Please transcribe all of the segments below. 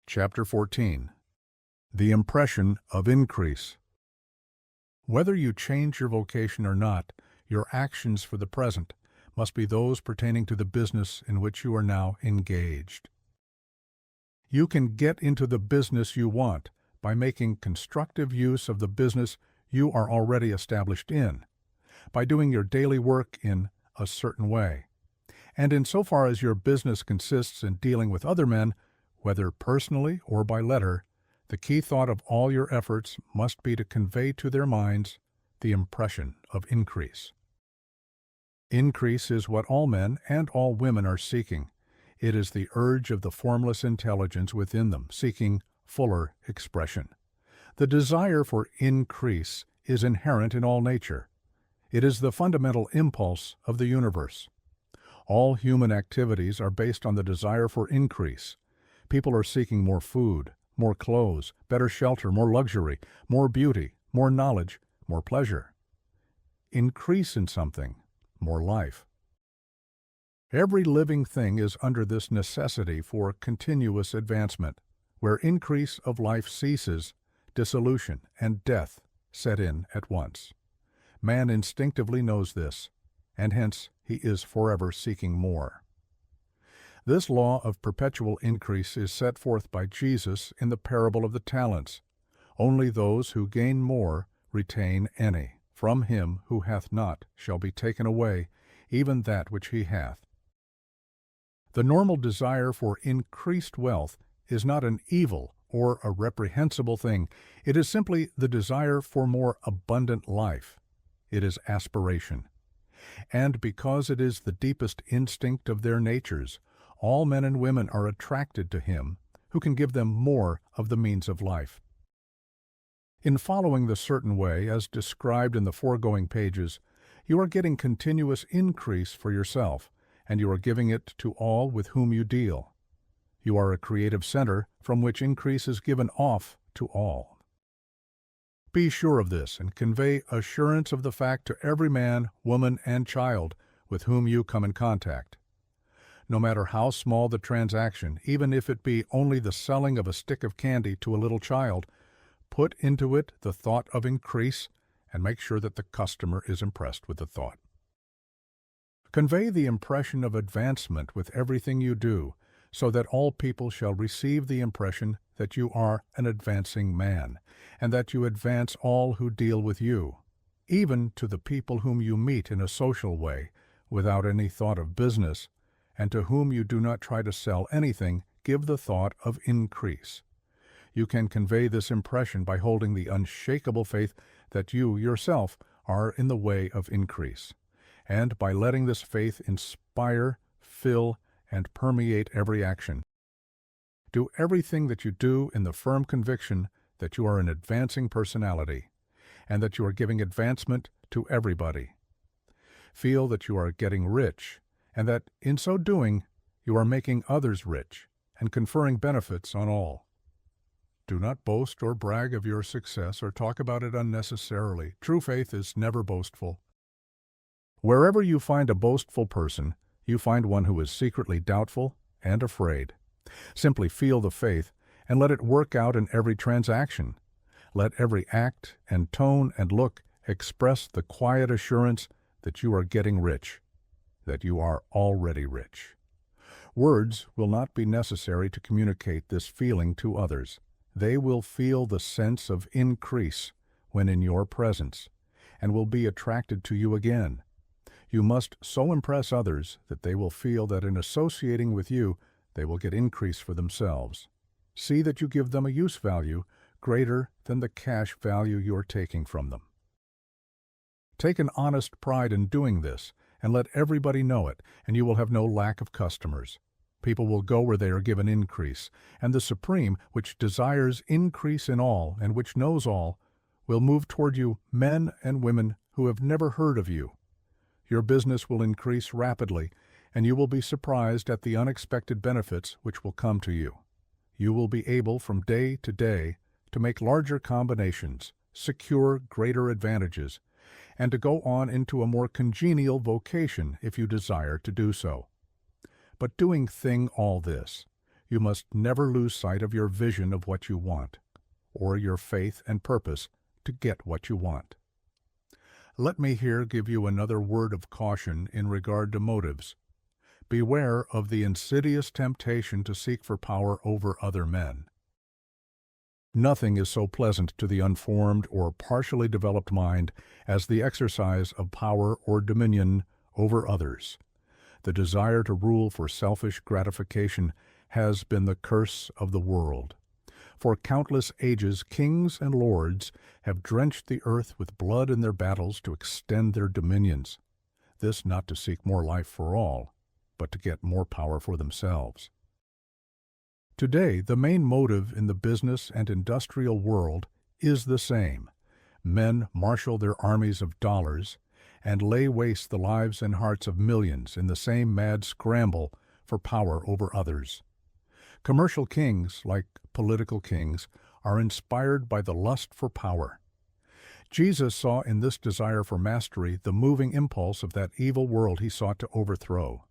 Chapter 14. The Impression of Increase. Whether you change your vocation or not, your actions for the present must be those pertaining to the business in which you are now engaged. You can get into the business you want by making constructive use of the business you are already established in, by doing your daily work in a certain way. And insofar as your business consists in dealing with other men, whether personally or by letter, the key thought of all your efforts must be to convey to their minds the impression of increase. Increase is what all men and all women are seeking. It is the urge of the formless intelligence within them, seeking fuller expression. The desire for increase is inherent in all nature. It is the fundamental impulse of the universe. All human activities are based on the desire for increase. People are seeking more food, more clothes, better shelter, more luxury, more beauty, more knowledge, more pleasure. Increase in something, more life. Every living thing is under this necessity for continuous advancement. Where increase of life ceases, dissolution and death set in at once. Man instinctively knows this, and hence he is forever seeking more. This law of perpetual increase is set forth by Jesus in the parable of the talents. Only those who gain more retain any. From him who hath not shall be taken away even that which he hath. The normal desire for increased wealth is not an evil or a reprehensible thing. It is simply the desire for more abundant life. It is aspiration. And because it is the deepest instinct of their natures, all men and women are attracted to him who can give them more of the means of life. In following the certain way, as described in the foregoing pages, you are getting continuous increase for yourself, and you are giving it to all with whom you deal. You are a creative center from which increase is given off to all. Be sure of this and convey assurance of the fact to every man, woman, and child with whom you come in contact. No matter how small the transaction, even if it be only the selling of a stick of candy to a little child, put into it the thought of increase and make sure that the customer is impressed with the thought. Convey the impression of advancement with everything you do, so that all people shall receive the impression that you are an advancing man, and that you advance all who deal with you, even to the people whom you meet in a social way, without any thought of business, and to whom you do not try to sell anything. Give the thought of increase. You can convey this impression by holding the unshakable faith that you yourself are in the way of increase, and by letting this faith inspire, fill, and permeate every action. Do everything that you do in the firm conviction that you are an advancing personality, and that you are giving advancement to everybody. Feel that you are getting rich, and that, in so doing, you are making others rich and conferring benefits on all. Do not boast or brag of your success or talk about it unnecessarily. True faith is never boastful. Wherever you find a boastful person, you find one who is secretly doubtful and afraid. Simply feel the faith and let it work out in every transaction. Let every act and tone and look express the quiet assurance that you are getting rich, that you are already rich. Words will not be necessary to communicate this feeling to others. They will feel the sense of increase when in your presence, and will be attracted to you again. You must so impress others that they will feel that in associating with you, they will get increase for themselves. See that you give them a use value greater than the cash value you are taking from them. Take an honest pride in doing this, and let everybody know it, and you will have no lack of customers. People will go where they are given increase, and the Supreme, which desires increase in all and which knows all, will move toward you men and women who have never heard of you. Your business will increase rapidly, and you will be surprised at the unexpected benefits which will come to you. You will be able from day to day to make larger combinations, secure greater advantages, and to go on into a more congenial vocation if you desire to do so. But doing all this, you must never lose sight of your vision of what you want, or your faith and purpose to get what you want. Let me here give you another word of caution in regard to motives. Beware of the insidious temptation to seek for power over other men. Nothing is so pleasant to the unformed or partially developed mind as the exercise of power or dominion over others. The desire to rule for selfish gratification has been the curse of the world. For countless ages, kings and lords have drenched the earth with blood in their battles to extend their dominions. This not to seek more life for all, but to get more power for themselves. Today, the main motive in the business and industrial world is the same. Men marshal their armies of dollars and lay waste the lives and hearts of millions in the same mad scramble for power over others. Commercial kings, like political kings, are inspired by the lust for power. Jesus saw in this desire for mastery the moving impulse of that evil world he sought to overthrow.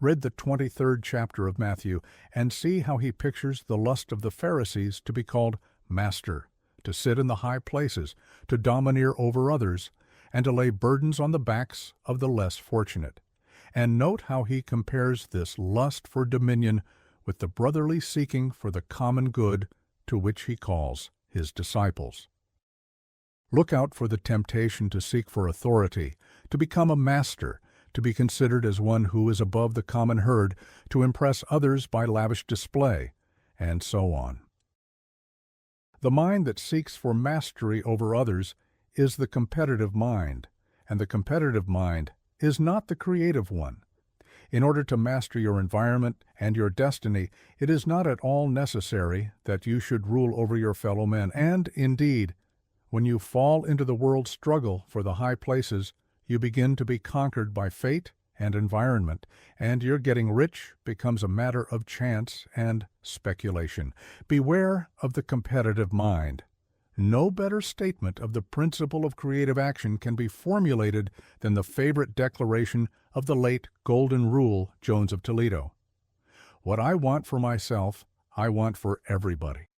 Read the 23rd chapter of Matthew and see how he pictures the lust of the Pharisees to be called master, to sit in the high places, to domineer over others, and to lay burdens on the backs of the less fortunate. And note how he compares this lust for dominion with the brotherly seeking for the common good to which he calls his disciples. Look out for the temptation to seek for authority, to become a master, to be considered as one who is above the common herd, to impress others by lavish display, and so on. The mind that seeks for mastery over others is the competitive mind, and the competitive mind is not the creative one. In order to master your environment and your destiny, it is not at all necessary that you should rule over your fellow men, and, indeed, when you fall into the world's struggle for the high places, you begin to be conquered by fate and environment, and your getting rich becomes a matter of chance and speculation. Beware of the competitive mind. No better statement of the principle of creative action can be formulated than the favorite declaration of the late Golden Rule Jones of Toledo. What I want for myself, I want for everybody.